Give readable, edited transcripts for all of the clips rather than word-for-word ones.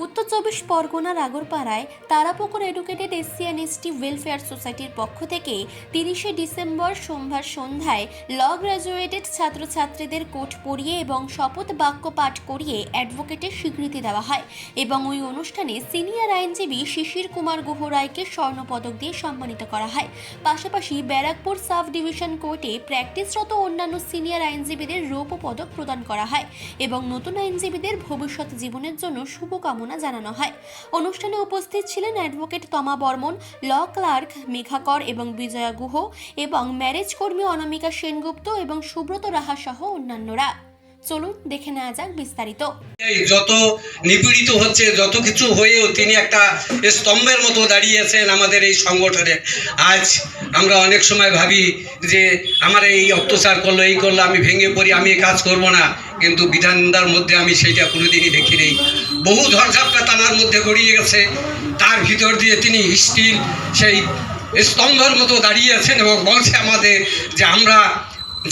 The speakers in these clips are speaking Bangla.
উত্তর চব্বিশ পরগনার আগরপাড়ায় Tarapukur educated SC ST welfare সোসাইটির পক্ষ থেকে 30শে ডিসেম্বর সোমবার সন্ধ্যায় ল গ্র্যাজুয়েটেড ছাত্রছাত্রীদের কোট পরিয়ে এবং শপথ বাক্য পাঠ করিয়ে অ্যাডভোকেটের স্বীকৃতি দেওয়া হয় এবং ওই অনুষ্ঠানে সিনিয়র আইনজীবী শিশির কুমার গুহ রায়কে স্বর্ণপদক দিয়ে সম্মানিত করা হয়। পাশাপাশি ব্যারাকপুর সাব ডিভিশন কোর্টে প্র্যাকটিসরত অন্যান্য সিনিয়র আইনজীবীদের রৌপ্য পদক প্রদান করা হয় এবং নতুন আইনজীবীদের ভবিষ্যৎ জীবনের জন্য শুভকামনা জানানো হয়। অনুষ্ঠানে উপস্থিত ছিলেন অ্যাডভোকেট তমা বর্মন, ল ক্লার্ক মেঘাকর এবং বিজয়া গুহ এবং ম্যারেজ কর্মী অনামিকা সেনগুপ্ত এবং সুব্রত রাহা সহ অন্যান্যরা। চলুন দেখে নেওয়া যাক বিস্তারিত। যত নিপীড়িত হচ্ছে, যত কিছু হয়েও তিনি একটা স্তম্ভের মতো দাঁড়িয়েছেন আমাদের এই সংগঠনে। আজ আমরা অনেক সময় ভাবি যে আমার এই অত্যাচার করলো, এই করলো, আমি ভেঙে পড়ি, আমি এই কাজ করব না, কিন্তু বিধানদার মধ্যে আমি সেইটা কোনোদিনই দেখি নেই। বহু ঝড়ঝাপটা তানার মধ্যে গড়িয়ে গেছে, তার ভিতর দিয়ে তিনি স্টিল সেই স্তম্ভের মতো দাঁড়িয়েছেন এবং বলছে আমাদের যে আমরা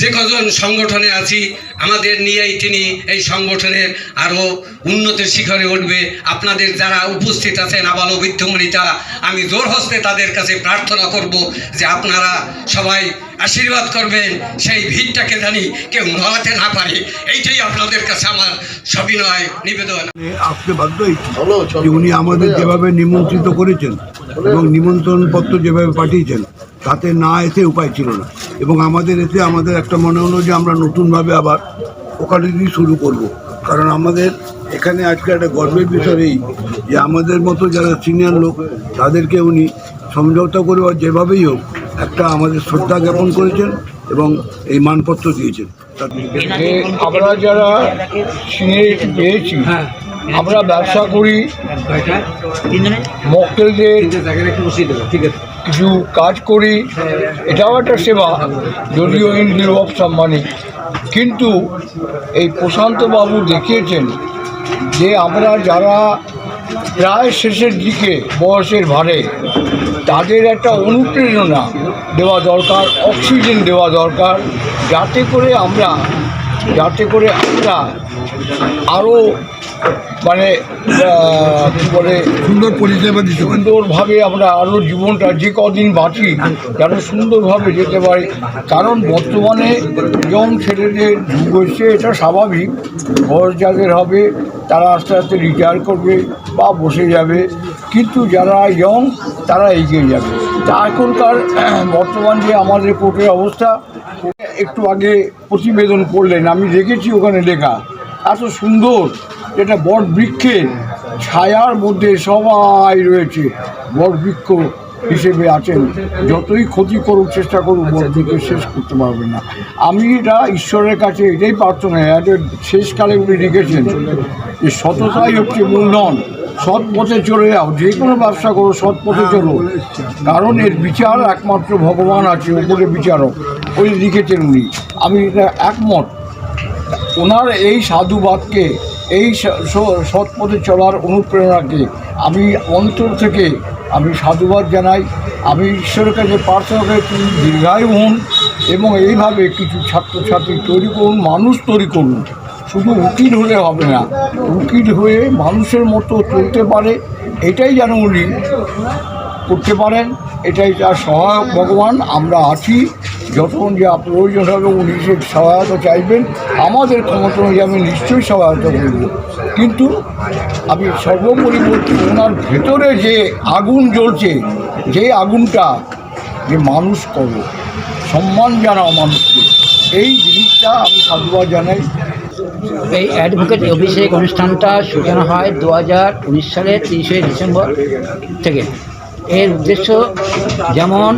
যে কজন সংগঠনে আছি আমাদের নিয়েই তিনি এই সংগঠনের আরও উন্নতির শিখরে উঠবে। আপনাদের যারা উপস্থিত আছেন আবাল বৃদ্ধমণিতা, আমি জোর হস্তে তাদের কাছে প্রার্থনা করব যে আপনারা সবাই আশীর্বাদ করবেন, সেই ভিড়টাকে জানি কেউ নড়াতে না পারে। এইটাই আপনাদের কাছে আমার সবিনয় নিবেদন। আসতে বাধ্য হয়েছি যে উনি আমাদের যেভাবে নিমন্ত্রিত করেছেন এবং নিমন্ত্রণপত্র যেভাবে পাঠিয়েছেন তাতে না এসে উপায় ছিল না, এবং আমাদের এতে আমাদের একটা মনে হলো যে আমরা নতুনভাবে আবার ওখানে দিয়ে শুরু করব। কারণ আমাদের এখানে আজকে একটা গর্বের বিষয় এই যে আমাদের মতো যারা সিনিয়র লোক তাদেরকে উনি সমঝোতা করে বা যেভাবেই হোক একটা আমাদের শ্রদ্ধা জ্ঞাপন করেছেন এবং এই মানপত্র দিয়েছেন। আমরা যারা সিনিয়রিটি পেয়েছি, আমরা ব্যবসা করি, মক্কেলদের কিছু কাজ করি, এটাও একটা সেবা, যদিও ইন লিউ অফ সাম মানি। কিন্তু এই প্রশান্তবাবু দেখিয়েছেন যে আমরা যারা প্রায় শেষের দিকে বয়সের ভারে, তাদের একটা অনুপ্রেরণা দেওয়া দরকার, অক্সিজেন দেওয়া দরকার, যাতে করে আমরা আরও মানে কী বলে সুন্দর পরিষেবা দিতে পারি, সুন্দরভাবে আমরা আরও জীবনটা যে কদিন বাঁচি যেন সুন্দরভাবে যেতে পারি। কারণ বর্তমানে ইয়ং ছেলেদের যুগ হচ্ছে, এটা স্বাভাবিক। বয়স যাদের হবে তারা আস্তে আস্তে রিটায়ার করবে বা বসে যাবে, কিন্তু যারা ইয়ং তারা এগিয়ে যাবে। তা এখনকার বর্তমান যে আমাদের কোর্টের অবস্থা, একটু আগে প্রতিবেদন করলেন, আমি দেখেছি ওখানে লেখা এত সুন্দর, যেটা বট বৃক্ষের ছায়ার মধ্যে সবাই রয়েছে, বট বৃক্ষ হিসেবে আছেন। যতই ক্ষতি করুক, চেষ্টা করুক, বট বৃক্ষ শেষ করতে পারবে না। আমি এটা ঈশ্বরের কাছে এটাই প্রার্থনা, শেষকালে উনি লিখেছেন যে সততাই হচ্ছে মূলধন, সৎ পথে চলে যাও, যে কোনো ব্যবসা করো সৎ পথে চলো, কারণ এর বিচার একমাত্র ভগবান আছে, উপরে বিচারক, ওই লিখেছেন উনি। আমি এটা একমত। ওনার এই সাধুবাদকে, এই সৎ পথে চলার অনুপ্রেরণাকে আমি অন্তর থেকে আমি সাধুবাদ জানাই। আমি ঈশ্বরের কাছে প্রার্থনা করি তিনি দীর্ঘায়ু হন এবং এইভাবে কিছু ছাত্রছাত্রী তৈরি করুন, মানুষ তৈরি করুন। শুধু উকিল হলে হবে না, উকিল হয়ে মানুষের মতো চলতে পারে, এটাই যেন উনি করতে পারেন, এটাই তার সহায়ক ভগবান। আমরা আছি, যখন যা প্রয়োজন হবে উনি সে সহায়তা চাইবেন, আমাদের ক্ষমতা অনুযায়ী আমি নিশ্চয়ই সহায়তা করব। কিন্তু আমি সর্বোপরি বলছি, ওনার ভেতরে যে আগুন জ্বলছে, যে আগুনটা, যে মানুষ করো, সম্মান জানাও মানুষকে, এই জিনিসটা আমি সাধুবাদ জানাই। এই অ্যাডভোকেট অভিষেক অনুষ্ঠানটা সূচনা হয় 2019 সালের 30শে ডিসেম্বর থেকে। এর উদ্দেশ্য যেমন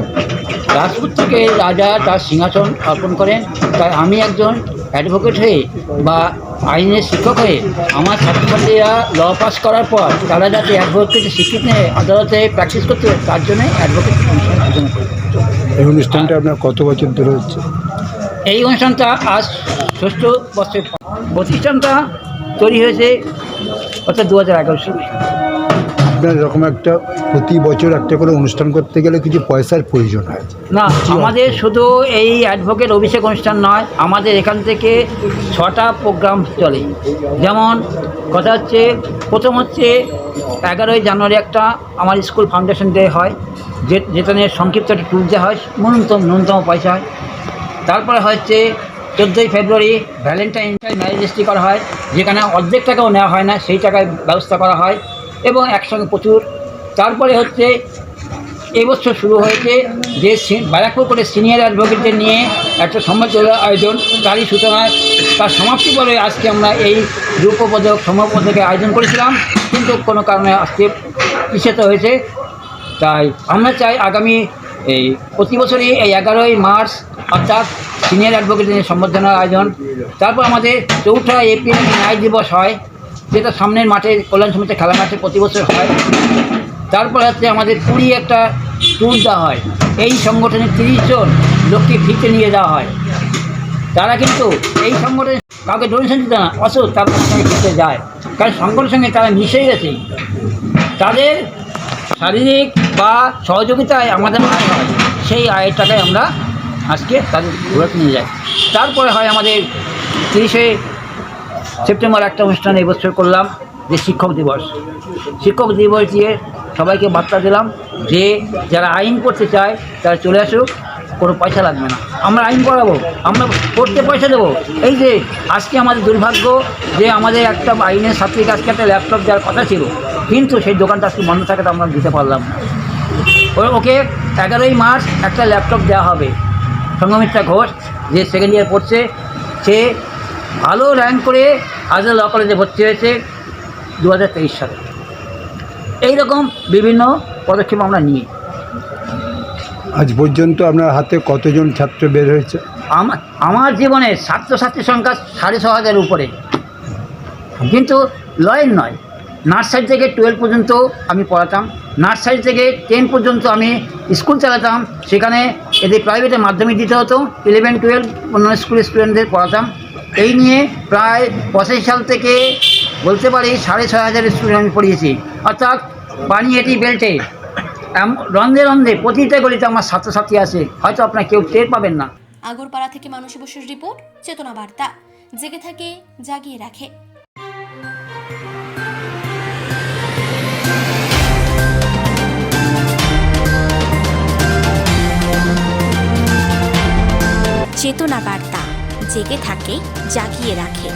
রাজপুত থেকে রাজা তার সিংহাসন অর্পণ করেন, তাই আমি একজন অ্যাডভোকেট হয়ে বা আইনের শিক্ষক হয়ে আমার ছাত্রছাত্রীরা ল পাস করার পর তারা যাতে অ্যাডভোকেটের স্বীকৃতি নিয়ে আদালতে প্র্যাকটিস করতে পারে, তার জন্যই অ্যাডভোকেট অনুষ্ঠান সূচনা করি। এই অনুষ্ঠানটা আপনার কত বছর ধরে হচ্ছে? এই অনুষ্ঠানটা আজ 6ষ্ঠ বছরের। প্রতিষ্ঠানটা তৈরি হয়েছে অর্থাৎ 2011 সালে। আপনার এরকম একটা প্রতি বছর একটা করে অনুষ্ঠান করতে গেলে কিছু পয়সার প্রয়োজন হয়। না, আমাদের শুধু এই অ্যাডভোকেট অভিষেক অনুষ্ঠান নয়, আমাদের এখান থেকে 6টা প্রোগ্রাম চলে। যেমন কথা হচ্ছে, প্রথম হচ্ছে 11ই জানুয়ারি একটা আমার স্কুল ফাউন্ডেশন ডে হয়, যেটা নিয়ে সংক্ষিপ্ত একটা ট্যুর দেওয়া হয়, ন্যূনতম পয়সায়। তারপরে হচ্ছে 14ই ফেব্রুয়ারি ভ্যালেন্টাইন ম্যারেজ রেজিস্ট্রি করা হয়, যেখানে অর্ধেক টাকাও নেওয়া হয় না, সেই টাকায় ব্যবস্থা করা হয় এবং একসঙ্গে প্রচুর। তারপরে হচ্ছে এবছর শুরু হয়েছে যে ব্যারাকপুর করে সিনিয়র অ্যাডভোকেটদের নিয়ে একটা সম্মানজনক আয়োজন, তারই সূচনায় তার সমাপ্তি পরে আজকে আমরা এই রূপপদক সমপদকের আয়োজন করেছিলাম, কিন্তু কোনো কারণে আজকে পিছিয়ে হয়েছে। তাই আমরা চাই আগামী এই প্রতি বছরই এই 11ই মার্চ অর্থাৎ সিনিয়র অ্যাডভোকেটদের সম্বর্ধনার আয়োজন। তারপর আমাদের 4ঠা এপ্রিল ন্যায় দিবস হয়, যেটা সামনের মাঠে কল্যাণ সমিতি খেলা মাঠে প্রতি বছর হয়। তারপরে হচ্ছে আমাদের পুরী একটা ট্যুর দেওয়া হয়, এই সংগঠনের 30 জন লোককে ফিরতে নিয়ে যাওয়া হয়। তারা কিন্তু এই সংগঠনে কাউকে ডোনেশন দিতে না, অথচ তার সঙ্গে ফিরতে যায়, কারণ সংগঠনের সঙ্গে তারা মিশে গেছে। তাদের শারীরিক বা সহযোগিতায় আমাদের আয় হয়, সেই আয়ের টাকায় আমরা আজকে তাদের ঘুরে নিয়ে যাই। তারপরে হয় আমাদের 30শে সেপ্টেম্বর একটা অনুষ্ঠান এবছর করলাম, যে শিক্ষক দিবস। শিক্ষক দিবস দিয়ে সবাইকে বার্তা দিলাম যে যারা আইন করতে চায় তারা চলে আসুক, কোনো পয়সা লাগবে না, আমরা আইন করাবো, আমরা পড়তে পয়সা দেবো। এই যে আজকে আমাদের দুর্ভাগ্য যে আমাদের একটা আইনের ছাত্রীকে আজকে একটা ল্যাপটপ দেওয়ার কথা ছিল, কিন্তু সেই দোকানটা আজকে বন্ধ থাকাতে আমরা দিতে পারলাম না। ওকে 11ই মার্চ একটা ল্যাপটপ দেওয়া হবে। সঙ্গমিত্রা ঘোষ, যে সেকেন্ড ইয়ার পড়ছে, সে ভালো র্যাঙ্ক করে আজরা ল কলেজে ভর্তি হয়েছে 2023 সালে। এইরকম বিভিন্ন পদক্ষেপ আমরা নিই। আজ পর্যন্ত আপনার হাতে কতজন ছাত্র বের হয়েছে? আমার জীবনে ছাত্রছাত্রীর সংখ্যা 6,500 উপরে, কিন্তু লয়ের নয়। নার্সারি থেকে 12 পর্যন্ত আমি পড়াতাম, নার্সারি থেকে 10 পর্যন্ত আমি স্কুল চালাতাম, সেখানে এদের প্রাইভেটে মাধ্যমিক দিতে হতো, 11, 12 অন্য স্কুলের স্টুডেন্টদের পড়াতাম। এই নিয়ে প্রায় 85 সাল থেকে বলতে পারি 6,500 স্টুডেন্ট আমি পড়িয়েছি। অর্থাৎ পানিহাটি বেল্টে রন্ধে রন্ধে প্রতিটা গলিতে আমার ছাত্রছাত্রী আছে, হয়তো আপনার কেউ টের পাবেন না। আগরপাড়া থেকে মানসী বসুর রিপোর্ট, চেতনা বার্তা, জেগে থাকে জাগিয়ে রাখে। চেতনা বার্তা, জেগে থাকে জাগিয়ে রাখে।